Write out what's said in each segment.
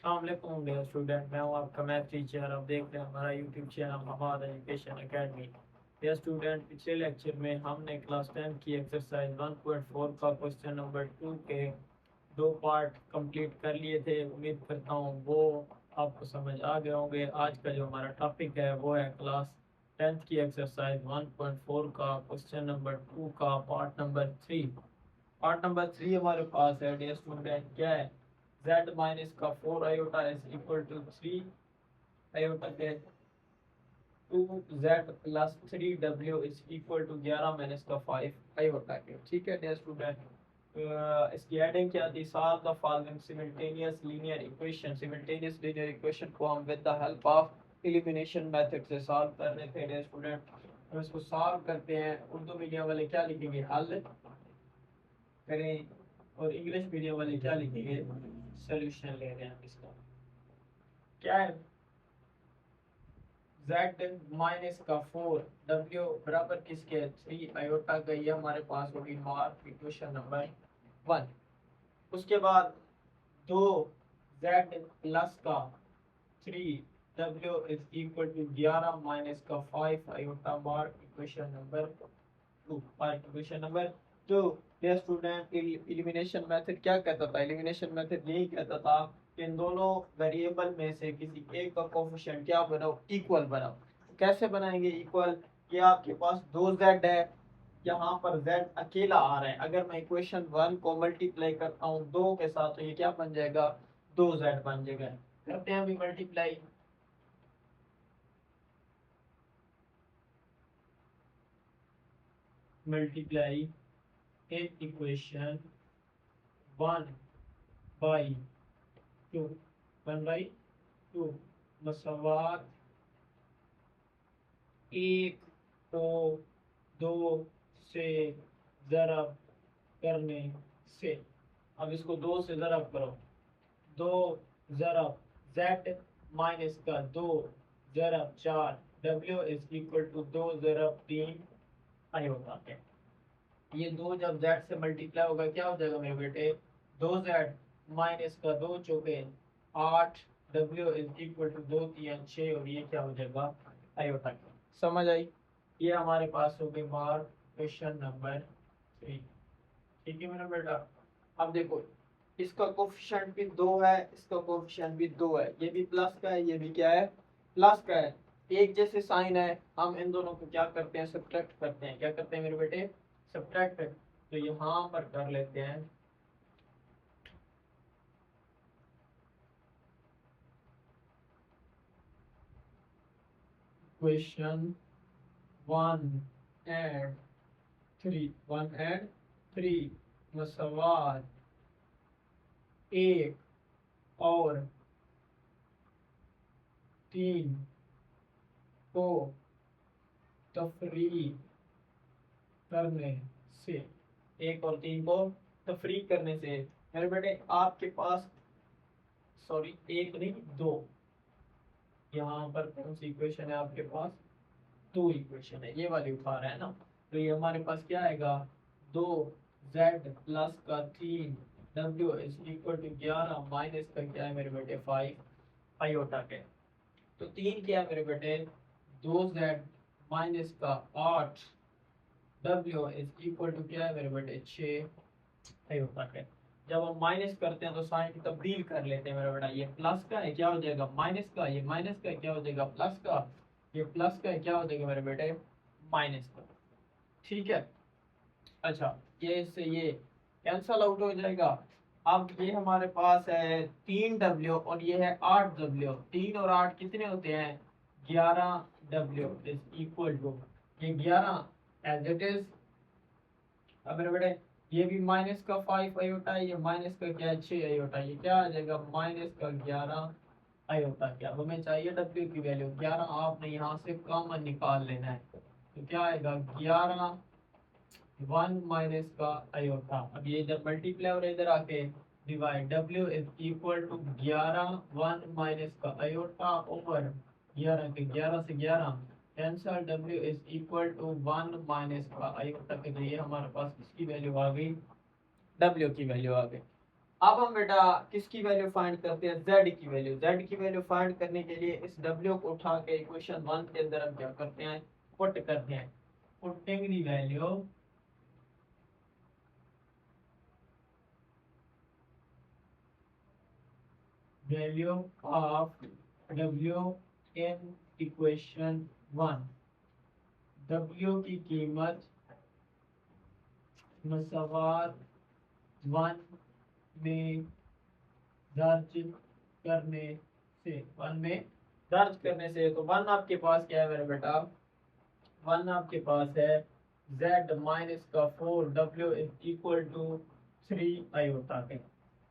अस्सलाम dear student, मैं हूं आपका मैथ टीचर। आप देख रहे हैं हमारा यूट्यूब चैनल हमारा एजुकेशन एकेडमी। डियर स्टूडेंट, पिछले लेक्चर में हमने क्लास 10 की एक्सरसाइज 1.4 का क्वेश्चन नंबर 2 के दो पार्ट कंप्लीट कर लिए थे। उम्मीद करता हूं वो आपको समझ आ गए होंगे। आज का जो हमारा टॉपिक है वो है क्लास 10th की एक्सरसाइज 1.4 का क्वेश्चन नंबर 2 का पार्ट नंबर 3। पार्ट नंबर 3 हमारे पास है डियर स्टूडेंट, क्या है? z माइनस का 4 iota is equal to 3 iota के 2z plus 3w is equal to 11 minus का 5 आयोटा के। ठीक है डियर स्टूडेंट, इसकी हेडिंग क्या थी? Solve the following simultaneous linear equation. Simultaneous linear equation को हम with the help of elimination method से सॉल्व कर रहे थे डियर स्टूडेंट। हम इसको सॉल्व करते हैं। उर्दू मीडियम वाले क्या लिखेंगे? हल करें। और इंग्लिश मीडियम वाले क्या लिखेंगे? सोल्यूशन ले रहे हैं हम इसका। क्या है? z माइनस का 4 w बराबर किसके? 3 आयोटा का। ये हमारे पास होगी मार्क इक्वेशन नंबर 1। उसके बाद 2z प्लस का 3w is equal to 11 minus का 5 iota mark equation number 2। Mark equation number 2। Dear student, elimination method क्या कहता था? एलिमिनेशन मेथड यही कहता था कि इन दोनों वेरिएबल में से किसी एक का कोफिशिएंट क्या बनाओ? इक्वल बनाओ। कैसे बनाएंगे इक्वल? कि आपके पास 2z है, यहाँ पर z अकेला आ रहा है। अगर मैं इक्वेशन 1 को मल्टीप्लाई करता हूँ 2 के साथ तो ये क्या बन जाएगा? 2z बन जाएगा। करते हैं अभी multiply. Multiply in equation 1 by 2, 1/2 मसवात 1 को 2 से ज़रब करने से। अब इसको 2 से ज़रब करो। 2 ज़रब z माइनस का 2 ज़रब 4 w इज इक्वल टू 2 ज़रब 3 आयोटा है। ये 2 जब z से मल्टीप्लाई होगा क्या हो जाएगा मेरे बेटे? 2z माइनस का 2 चौके 8 w इज इक्वल टू 2 3 6 और ये क्या हो जाएगा? आयोटा का। समझ आई? ये हमारे पास हो गई मार्क क्वेश्चन नंबर 3। ठीक है मेरा बेटा। अब देखो, इसका कोफिशिएंट भी 2 है, इसका कोफिशिएंट भी 2 है। ये भी प्लस का है, ये भी क्या है? प्लस का है। एक जैसे साइन है, हम इन दोनों को क्या करते हैं? सब्ट्रैक्ट करते हैं। क्या करते हैं मेरे बेटे? सब्ट्रैक्ट। तो यहाँ पर कर लेते हैं क्वेश्चन 1 एंड 3 मसवात 1 और 3 को तफरीक करने से। 1 और 3 को तफरीक करने से मेरे बेटे आपके पास, सॉरी 1 नहीं 2, यहाँ पर कौन सी इक्वेशन है आपके पास? 2 इक्वेशन है, ये वाली उठा रहा है ना। तो ये हमारे पास क्या आएगा? 2z प्लस का 3w is equal to 11 minus का क्या है मेरे बेटे? 5 आयोटा के। तो 3 क्या है मेरे बेटे? 2z माइनस का 8 w इज इक्वल टू क्या है मेरे बेटे? 6 आयोटा के। जब हम माइनस करते हैं तो साइन तब्दील कर लेते हैं मेरा बेटा। ये प्लस का है, क्या हो जाएगा? माइनस का। ये माइनस का है, क्या हो जाएगा? प्लस का। ये प्लस का है, क्या हो जाएगा मेरे बेटे? माइनस का। ठीक है। अच्छा, ये इससे ये कैंसल आउट हो जाएगा। अब ये हमारे पास है 3w और ये है 8w। 3 और 8 कितने होते हैं? 11w इज इक्वल टू ये 11 एज इट इज। अब मेरे बेटे ये भी माइनस का 5 आयोटा है, ये माइनस का क्या है? 6 आयोटा। ये क्या आ जाएगा? माइनस का 11 आयोटा। क्या हमें चाहिए? w की वैल्यू 11। आपने यहाँ से कॉमन निकाल लेना है। तो क्या आएगा? 11 1 माइनस का आयोटा। अब ये इधर मल्टीप्लाई और इधर आके divide. w is equal to 11 1 minus का आयोटा ओवर 11 के 11 से 11 cancel. w is equal to 1 minus का आयोटा के लिए हमारे पास किसकी वैल्यू आ गई? w की वैल्यू आ गई। अब हम बेटा किसकी वैल्यू फाइंड करते हैं, z की वैल्यू। z की वैल्यू फाइंड करने के लिए इस w को उठा के इक्वेशन 1 के अंदर हम क्या करते हैं, पुट करते हैं। Putting the value of w in equation 1। w की कीमत मसवार 1 में दर्ज करने से, 1 में दर्ज करने से, तो 1 आपके पास क्या है मेरे बेटा, 1 आपके पास है z माइनस का 4w is equal to 3 iota के।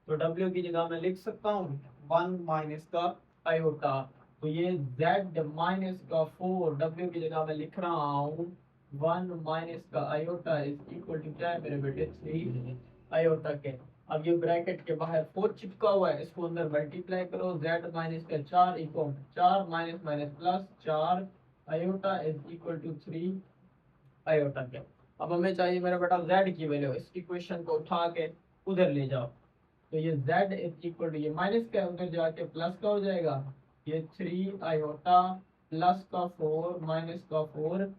तो w की जगह मैं लिख सकता हूँ 1 माइनस का आयोटा। तो ये z माइनस का 4w की जगह मैं लिख रहा हूँ 1 माइनस का आयोटा इज इक्वल टू क्या है मेरे बेटे, 3 आयोटा के। अब ये ब्रैकेट के बाहर 4 चिपका हुआ है, इसको अंदर मल्टीप्लाई करो, z माइनस का 4 equal 4 minus minus plus 4 iota is equal to 3 iota के। अब हमें चाहिए मेरा बेटा z की वैल्यू, इस इक्वेशन को उठा के उधर ले जाओ। तो ये z इज इक्वल टू, ये माइनस का उधर जाके प्लस का हो जाएगा, ये 3 आयोटा प्लस का 4 माइनस का 4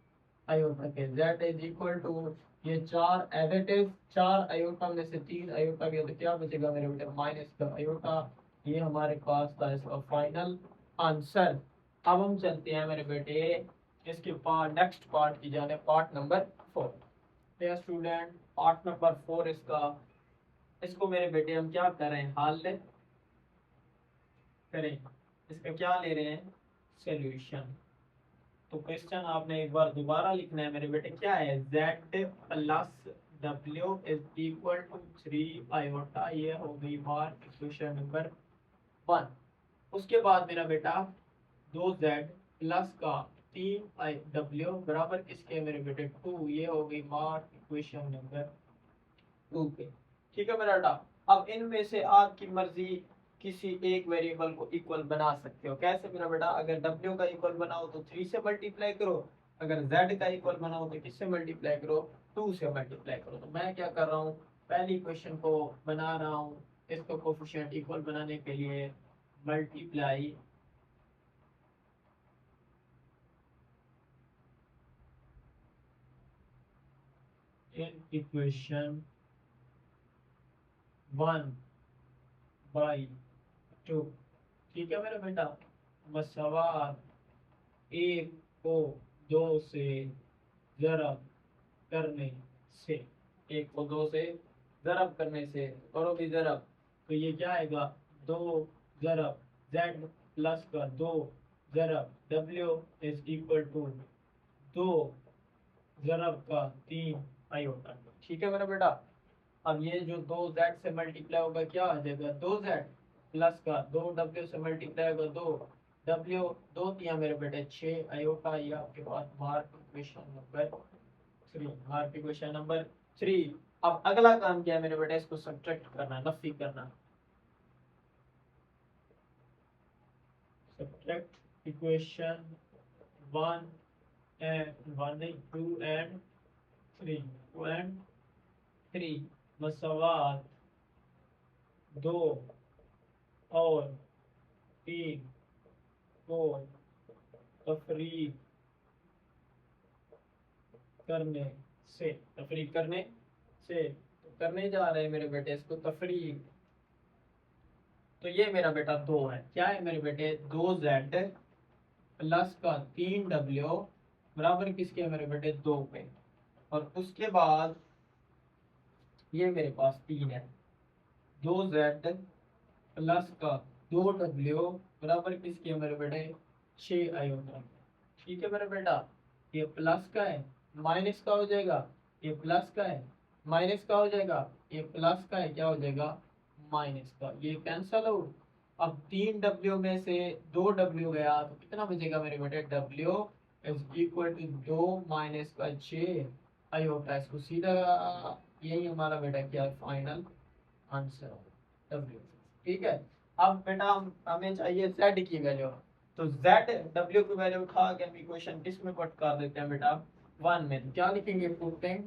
आयोटा के। z इज इक्वल टू ये 4 एज इट इज, 4 आयोटा में से 3 आयोटा गया तो क्या बचेगा मेरे बेटे, माइनस का आयोटा। ये हमारे पास था इसका फाइनल आंसर। अब हम चलते हैं मेरे बेटे इसके पार्ट, नेक्स्ट पार्ट की जाने, part number 4। Student part number 4 इसको मेरे बेटे हम क्या कर रहे हैं, हाल ले करें, इसका क्या ले रहे हैं, सॉल्यूशन। तो क्वेश्चन आपने एक बार दोबारा लिखना है मेरे बेटे, क्या है, z plus w is equal to 3 iota, ये हो गई मार्क क्वेश्चन नंबर 1। उसके बाद मेरा बेटा 2z प्लस का 3 w बराबर किसके मेरे बेटे 2, ये हो गई मार्क इक्वेशन नंबर 2 पे। ठीक है मेरा बेटा। अब इनमें से आपकी मर्जी किसी एक वेरिएबल को इक्वल बना सकते हो। कैसे मेरा बेटा, अगर w का इक्वल बनाओ तो 3 से मल्टीप्लाई करो, अगर z का इक्वल बनाओ तो किससे मल्टीप्लाई करो, 2 से मल्टीप्लाई करो। तो मैं क्या कर रहा हूँ, पहली इक्वेशन को बना रहा हूँ, इसको कोफिशिएंट इक्वल बनाने के लिए मल्टीप्लाई इन इक्वेशन 1 बाई 2। ठीक है मेरा बेटा, मसवार 1 को 2 से ज़रब करने से, 1 को 2 से ज़रब करने से, करो भी ज़रब, तो ये क्या आएगा, 2 ज़रब z प्लस का 2 ज़रब w इज इक्वल टू 2 ज़रब का 3 आयोटा। ठीक है मेरा बेटा। अब ये जो 2z से मल्टीप्लाई होगा क्या आ जाएगा, 2z प्लस का 2w से मल्टीप्लाई होगा 2w, 2 दिया मेरे बेटे 6 आयोटा। ये आपके पास mark equation number 3, mark equation number 3। अब अगला काम क्या है मेरे बेटे, इसको सब्ट्रैक्ट करना, नफी करना। सब्ट्रैक्ट इक्वेशन 1 एंड 1 नहीं 2 एंड 3, 2 एंड 3 मसवार 2 और 3 को तफरीक करने से, तफरीक करने से, तो करने जा रहे हैं मेरे बेटे इसको तफरीक। तो ये मेरा बेटा 2 है, क्या है मेरे बेटे, 2z प्लस का 3w बराबर किसके है मेरे बेटे, 2 पे। और उसके बाद ये मेरे पास 3 है, 2z प्लस का 2w बराबर किसके है मेरे बेटे, 6 आयोटा। ठीक है मेरा बेटा, ये प्लस का है, माइनस का हो जाएगा, ये प्लस का है, माइनस का हो जाएगा, ये प्लस का है, क्या हो जाएगा, माइनस का। ये कैंसल हो। अब 3w में से 2w गया तो कितना बचेगा मेरे बेटे, w is equal to 2 minus का 6 आयोटा। इसको सीधा, यही हमारा बेटा क्या है, फाइनल आंसर w। ठीक है। अब बेटा हमें चाहिए z की वैल्यू। तो z w की वैल्यू उठा के हम इक्वेशन किस में पुट कर देते हैं बेटा, 1 में। तो क्या लिखेंगे, putting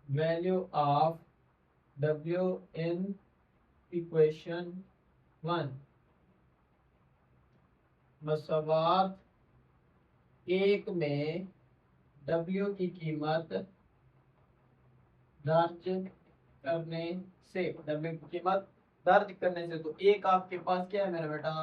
value of W in equation 1 मसवात 1 में W की कीमत दर्ज करने से, W की कीमत दर्ज करने से, तो एक आपके पास क्या है मेरा बेटा,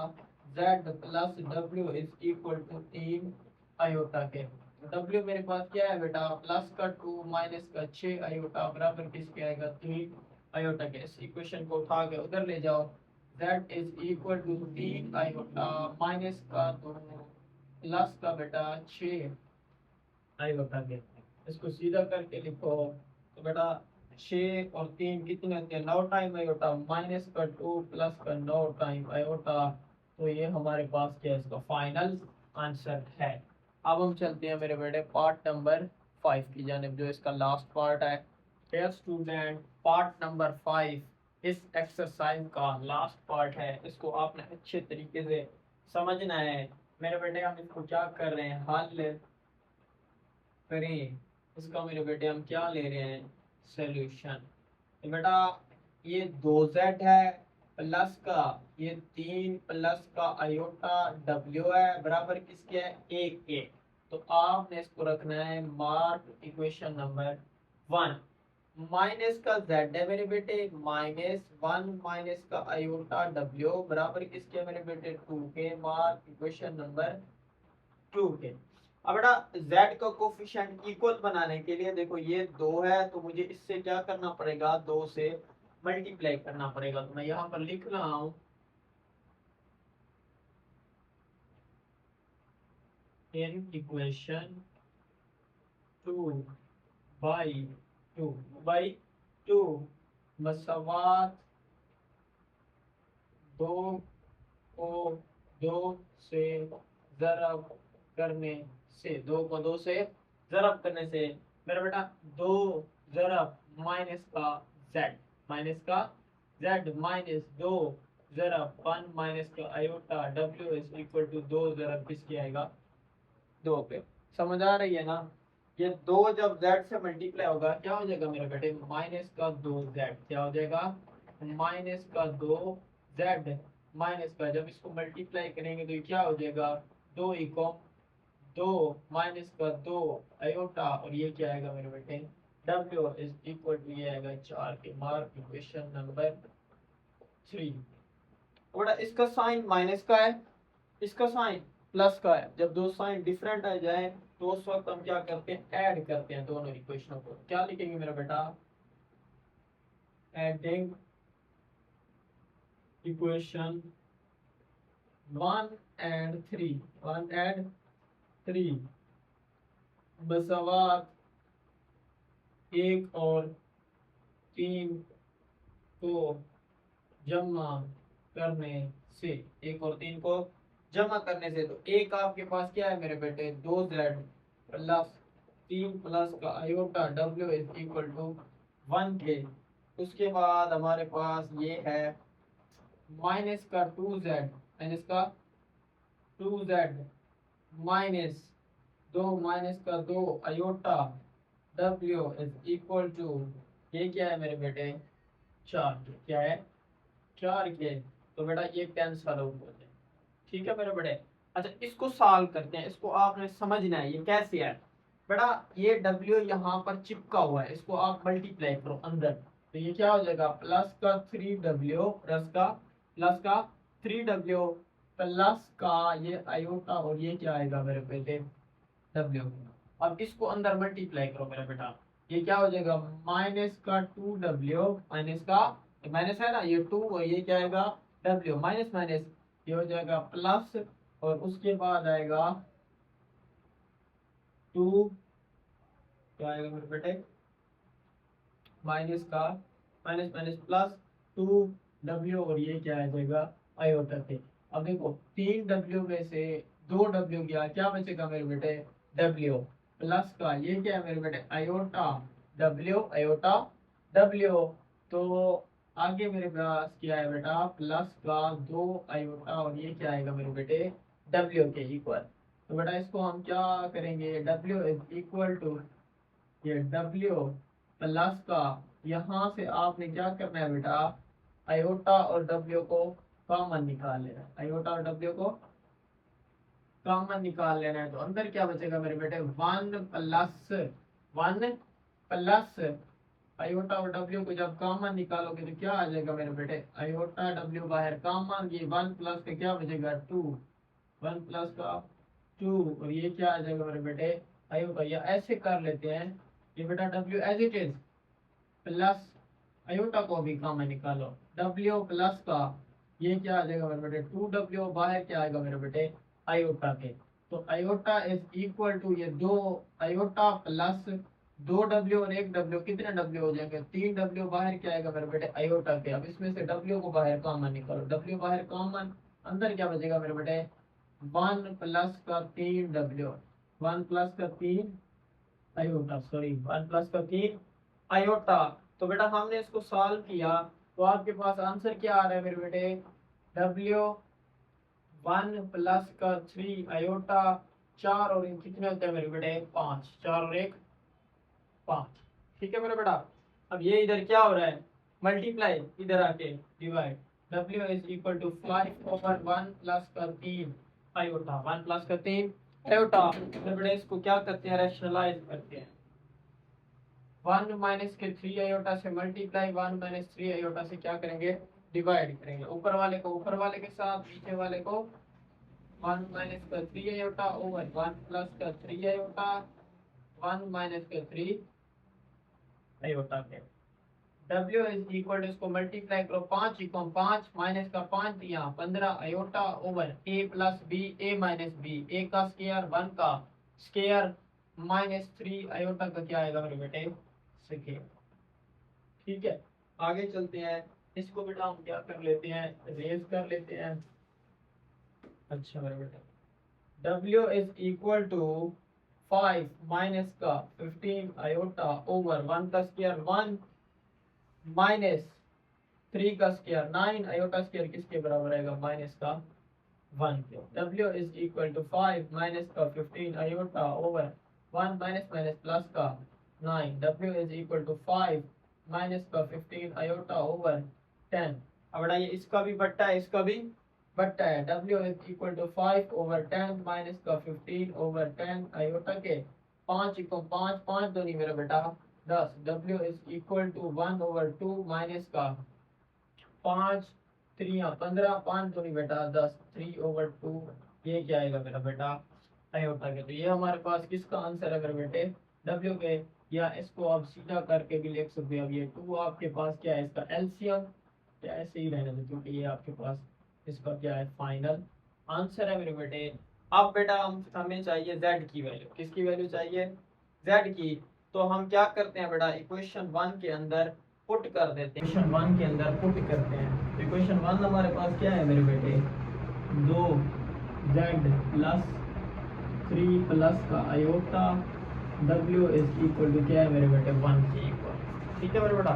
Z plus W is equal to 3 iota के। W मेरे पास क्या है बेटा, प्लस का 2 माइनस का 6 आयोटा बराबर किसके आएगा, 3 आयोटा के। इस इक्वेशन को उठा के उधर ले जाओ, Z is equal to 3 iota minus का 2 प्लस का बेटा 6 आयोटा के। इसको सीधा करके लिखो तो बेटा 6 और 3 कितने होते हैं, 9 टाइम आयोटा माइनस का 2 प्लस का 9 टाइम आयोटा। तो ये हमारे पास क्या है, इसका फाइनल आंसर है। अब हम चलते हैं मेरे बेटे पार्ट नंबर 5 की जानिब, जो इसका लास्ट पार्ट है। डियर स्टूडेंट, पार्ट नंबर 5 इस एक्सरसाइज का लास्ट पार्ट है। इसको आपने अच्छे तरीके से समझना है मेरे बेटे। हम इसको क्या कर रहे हैं, हल करें इसका मेरे बेटे, हम क्या ले रहे हैं, सॉल्यूशन। तो बेटा ये 2z है प्लस का ये 3 प्लस का आयोटा W है बराबर किसके है, 1 के। तो आपने इसको रखना है मार्क इक्वेशन नंबर 1। माइनस का z है मेरे बेटे, -1 माइनस का आयोटा W बराबर किसके है मेरे बेटे, 2 के। मार्क इक्वेशन नंबर 2 के। अब बेटा z का कोफिशिएंट इक्वल बनाने के लिए देखो ये 2 है, तो मुझे इससे क्या करना पड़ेगा, 2 से मल्टीप्लाई करना पड़ेगा। तो मैं यहाँ पर लिख रहा हूँ इन इक्वेशन 2 बाई 2 मसवात 2 को 2 से ज़रब करने से, 2 को 2 से ज़रब करने से मेरा बेटा 2 ज़रब माइनस का z माइनस 2 ज़रब 1 माइनस का iota W is equal to 2 ज़रब किसके आएगा, 2 पे। समझ आ रही है ना। ये 2 जब z से मल्टीप्लाई होगा क्या हो जाएगा मेरे बेटे, माइनस का 2z। क्या हो जाएगा, माइनस का 2z माइनस का, जब इसको मल्टीप्लाई करेंगे तो ये क्या हो जाएगा, 2 इको 2 माइनस का 2 आयोटा, और ये क्या आएगा मेरे बेटे, W इज इक्वल टू ये आएगा 4 के। Mark equation number 3। बेटा इसका साइन माइनस का है, इसका साइन प्लस का है। जब दो साइन डिफरेंट आ जाए तो उस वक्त हम क्या करते हैं, ऐड करते हैं दोनों इक्वेशनों को। क्या लिखेंगे मेरा बेटा, एडिंग इक्वेशन 1 एंड 3 बसवात 1 और 3 को जमा करने से, 1 और 3 को जमा करने से, तो एक आपके पास क्या है मेरे बेटे, 2z प्लस 3 प्लस का iota W is equal to 1 के। उसके बाद हमारे पास ये है माइनस का 2z, माइनस का 2z माइनस 2 माइनस का 2 iota W is equal to, ये क्या है मेरे बेटे, 4 के। क्या है, 4 के। तो बेटा ये कैंसल आउट हो जाए, ठीक है मेरे बड़े। अच्छा इसको सॉल्व करते हैं, इसको आपने समझना है ये कैसे है। बेटा ये W यहाँ पर चिपका हुआ है, इसको आप मल्टीप्लाई करो अंदर, तो ये क्या हो जाएगा, प्लस का 3W प्लस का 3W प्लस का ये आयोटा, और ये क्या आएगा मेरे बेटे, W। अब इसको अंदर मल्टीप्लाई करो मेरा बेटा, ये क्या हो जाएगा, माइनस का 2W माइनस का, माइनस है ना ये 2, और ये क्या आएगा W, माइनस माइनस ये हो जाएगा प्लस, और उसके बाद आएगा 2, क्या आएगा मेरे बेटे, माइनस का माइनस माइनस प्लस 2W, और ये क्या आ जाएगा आयोटा के। अब देखो 3W में से 2W गया, क्या बचेगा मेरे बेटे, W प्लस का ये क्या है मेरे बेटे, आयोटा W। तो आगे मेरे पास क्या है बेटा, प्लस का 2 आयोटा, और ये क्या आएगा मेरे बेटे, W के इक्वल। तो बेटा इसको हम क्या करेंगे, W इज इक्वल टू ये W प्लस का, यहाँ से आपने क्या करना है बेटा, आयोटा और डब्ल्यू को कॉमन निकाल लेना है, आयोटा और डब्ल्यू को कॉमन निकाल लेना है। तो अंदर क्या बचेगा मेरे बेटे, वन प्लस आयोटा और डब्ल्यू को जब कॉमन निकालोगे तो क्या आ जाएगा मेरे बेटे, आयोटा डब्ल्यू बाहर कॉमन, ये वन प्लस का क्या बचेगा टू, वन प्लस का टू, और ये क्या आ जाएगा मेरे बेटे आयोटा। या ऐसे कर लेते हैं, ये बेटा W as it is plus iota को भी कॉमन निकालो, डब्ल्यू प्लस का ये क्या आ जाएगा मेरे बेटे टू डब्ल्यू, बाहर क्या आएगा मेरे बेटे आयोटा के। तो आयोटा इज इक्वल टू ये दो आयोटा प्लस दो डब्ल्यू और एक डब्ल्यू, कितने डब्ल्यू हो जाएंगे, तीन डब्ल्यू, बाहर क्या आएगा मेरे बेटे आयोटा के। अब इसमें से डब्ल्यू को बाहर कॉमन निकालो, डब्ल्यू बाहर कॉमन, अंदर क्या बचेगा मेरे बेटे वन प्लस का तीन डब्ल्यू, वन प्लस का तीन आयोटा, सॉरी वन प्लस का तीन आयोटा। तो बेटा हमने इसको सॉल्व किया तो आपके पास आंसर क्या आ रहा है मेरे बेटे, डब्ल्यू वन प्लस का थ्री आयोटा, चार और इन कितने होते हैं मेरे बेटे पांच, चार और एक पांच। ठीक है मेरे बेटा। अब ये इधर क्या हो रहा है, मल्टीप्लाई, इधर आके divide, W is equal to 5 over 1 plus का 3 आयोटा, 1 प्लस का 3 आयोटा। मेरे बेटे इसको क्या करते हैं, रैशनलाइज करते हैं, 1 माइनस के 3 आयोटा से मल्टीप्लाई, 1 माइनस 3 आयोटा से क्या करेंगे डिवाइड करेंगे, ऊपर वाले को ऊपर वाले के साथ, नीचे वाले को 1 माइनस का 3 आयोटा ओवर 1 प्लस का 3 आयोटा, 1 माइनस का 3 आयोटा के। W इज इक्वल टू, इसको मल्टीप्लाई करो, 5 इक्वल 5 माइनस का 5 दिया 15 iota over a plus b, a minus b, a का स्क्वायर 1 का स्क्वायर माइनस 3 आयोटा का क्या आएगा मेरे बेटे स्क्वायर। ठीक है, आगे चलते हैं, इसको बेटा हम क्या कर लेते हैं, रेज कर लेते हैं। अच्छा मेरे बेटा W is equal to 5 minus का 15 आयोटा ओवर 1 का स्क्वायर 1 माइनस 3 का स्क्वायर 9 आयोटा स्क्वायर किसके बराबर आएगा, माइनस का 1 के। W is equal to 5 minus का 15 iota over 1 minus minus plus का 9, W is equal to 5 minus का 15 आयोटा ओवर 10। अब बेटा ये इसका भी बट्टा है, इसका भी बट्टा है, W is equal to 5 over 10 minus का 15 ओवर 10 आयोटा के, 5 इक्वल 5, 5 दो नहीं मेरा बेटा 10, W is equal to 1 over 2 minus का 5 3 15, 5 दो नहीं बेटा 10, 3 ओवर 2, ये क्या आएगा मेरा बेटा आयोटा के। तो ये हमारे पास किसका आंसर है मेरे बेटे W के, या इसको आप सीधा करके भी लिख सकते हैं। अब ये 2 आपके पास क्या है, इसका एलसीएम, या ऐसे ही रहने दो क्योंकि ये आपके पास इसका क्या है फाइनल आंसर है मेरे बेटे। अब बेटा हमें चाहिए z की वैल्यू, किसकी वैल्यू चाहिए, z की। तो हम क्या करते हैं बेटा, इक्वेशन 1 के अंदर पुट कर देते हैं, इक्वेशन 1 के अंदर पुट करते हैं। इक्वेशन 1 हमारे पास क्या है मेरे बेटे, 2z प्लस 3 प्लस का iota, W is equal to क्या है मेरे बेटे 1 के इक्वल। ठीक है मेरे बेटा।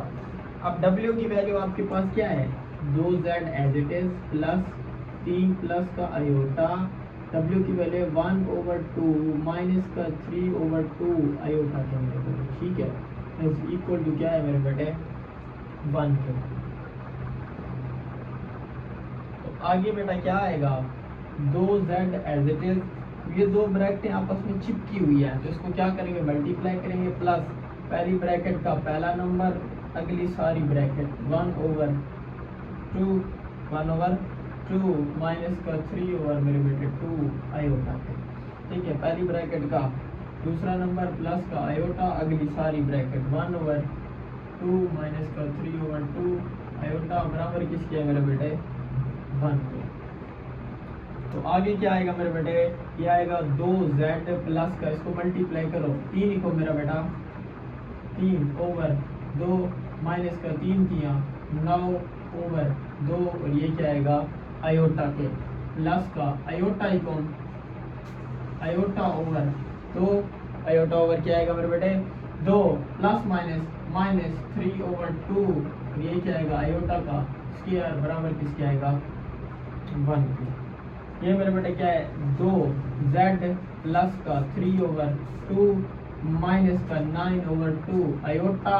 अब W की वैल्यू आपके पास क्या है, 2z as it is plus 3 plus का आयोटा, W की वैल्यू 1 ओवर 2 माइनस का 3 ओवर 2 आयोटा के मेरे बेटे। ठीक है, इज इक्वल टू क्या है मेरे बेटे 1 के। तो आगे बेटा क्या आएगा, 2z एज इट इज, ये दो ब्रैकेटें आपस में चिपकी हुई है तो इसको क्या करेंगे मल्टीप्लाई करेंगे, प्लस पहली ब्रैकेट का पहला नंबर, अगली सारी ब्रैकेट 1 ओवर 2 माइनस का 3 ओवर मेरे बेटे 2 आयोटा के। ठीक है, पहली ब्रैकेट का दूसरा नंबर प्लस का आयोटा, अगली सारी ब्रैकेट 1 ओवर 2 माइनस का 3 ओवर 2 आयोटा बराबर किसके है मेरे बेटे 1 के। तो आगे क्या आएगा मेरे बेटे, ये आएगा 2z प्लस का, इसको मल्टीप्लाई करो, 3 लिखो मेरा बेटा, 3 ओवर 2 माइनस का 3 किया 9 ओवर 2, और ये क्या आएगा आयोटा के, प्लस का आयोटा इकोन आयोटा ओवर 2, आयोटा ओवर क्या आएगा मेरे बेटे 2 प्लस माइनस माइनस 3 ओवर 2, और ये क्या आएगा आयोटा का स्क्वायर बराबर किसके आएगा 1 के। ये मेरे बेटे क्या है 2z प्लस का 3 ओवर 2 माइनस का 9/2 आयोटा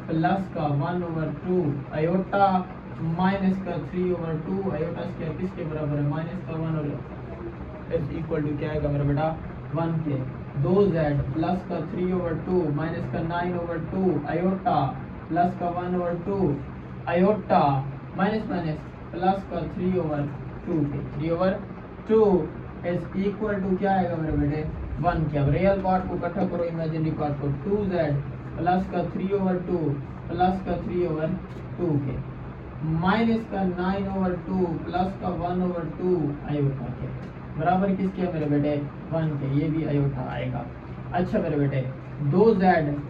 प्लस का 1/2 आयोटा माइनस का 3/2 आयोटा स्क्वायर किसके बराबर है माइनस का 1 और इज इक्वल टू क्या आएगा मेरा बेटा 1 के 2z प्लस का 3/2 माइनस का 9/2 आयोटा प्लस का 1/2 आयोटा माइनस माइनस प्लस का 3/2 के 3/2 इज इक्वल टू क्या आएगा मेरे बेटे 1 के। अब रियल पार्ट को इकट्ठा करो इमेजिनरी पार्ट को 2z प्लस का 3/2 प्लस का 3/2 के माइनस का 9/2 प्लस का 1/2 आयोटा के बराबर किसके है मेरे बेटे 1 के। ये भी आयोटा आएगा। अच्छा मेरे बेटे 2z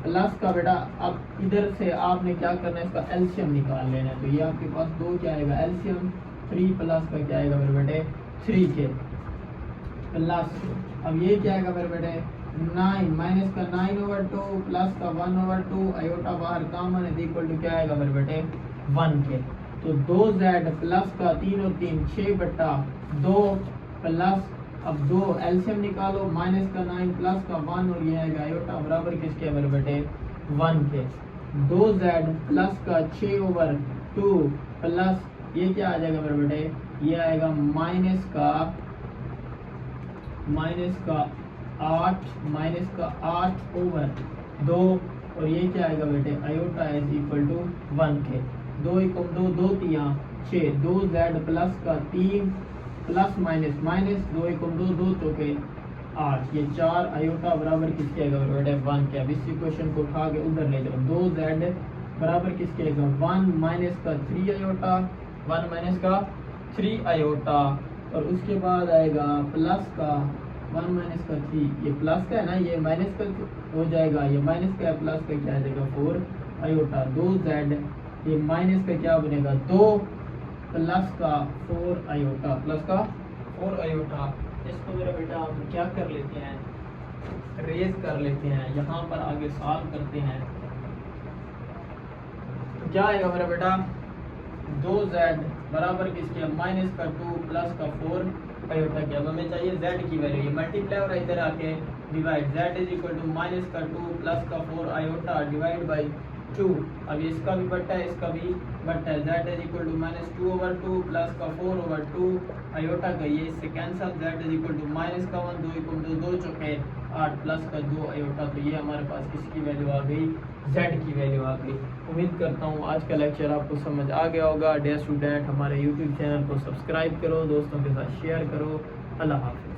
प्लस का बेटा अब इधर से आपने क्या करना है इसका एलसीएम निकाल लेना है। तो ये आपके पास 2 क्या आएगा एलसीएम 3 प्लस का क्या आएगा मेरे बेटे 3 के प्लस अब ये क्या आएगा मेरे बेटे 9 माइनस का 9/2 प्लस का 1/2 आयोटा बाहर कॉमन है इक्वल टू क्या आएगा मेरे बेटे 1 के। तो 2z प्लस का 3 और 3 6/2 प्लस अब 2 एलसीएम निकालो माइनस का 9 प्लस का 1 और ये आएगा आयोटा बराबर किसके है मेरे बेटे 1 के। 2z प्लस का 6/2 प्लस ये क्या आ जाएगा मेरे बेटे ये आएगा माइनस का 8/2 और ये क्या आएगा बेटे आयोटा इज इक्वल टू 1 के। 2 × 2 2 3 6 2z प्लस का 3 प्लस माइनस माइनस 2 × 2 2 चौके 8 ये 4 आयोटा बराबर किसके आएगा मेरे बेटे 1 के। अब इस इक्वेशन को उठा के उधर ले जाओ 2z बराबर किसके आएगा 1 माइनस का 3 आयोटा 1 माइनस का 3 आयोटा और उसके बाद आएगा प्लस का 1 माइनस का 3 ये प्लस का है ना ये माइनस का हो जाएगा ये माइनस का प्लस का क्या आ जाएगा 4 आयोटा 2z ये माइनस का क्या बनेगा 2 प्लस का 4 आयोटा प्लस का 4 आयोटा। इसको मेरा बेटा हम क्या कर लेते हैं रेज कर लेते हैं यहाँ पर आगे सॉल्व करते हैं। क्या आएगा मेरा बेटा 2z बराबर किसके माइनस का 2 प्लस का 4 आयोटा के। अब हमें चाहिए z की वैल्यू ये मल्टीप्लाई और इधर आके divide z is equal to minus का 2 प्लस का 4 आयोटा डिवाइड बाई 2। अब इसका भी बट्टा है इसका भी बट्टा है z is equal to minus 2/2 plus का 4/2 आयोटा का ये इससे cancel z is equal to minus का 1 2 × 2 2 चौके 8 प्लस का 2 आयोटा। तो ये हमारे पास किसकी वैल्यू आ गई z की वैल्यू आ गई। उम्मीद करता हूँ आज का लेक्चर आपको समझ आ गया होगा। डियर स्टूडेंट हमारे यूट्यूब चैनल को सब्सक्राइब करो दोस्तों के साथ शेयर करो। अल्लाह हाफ़िज़।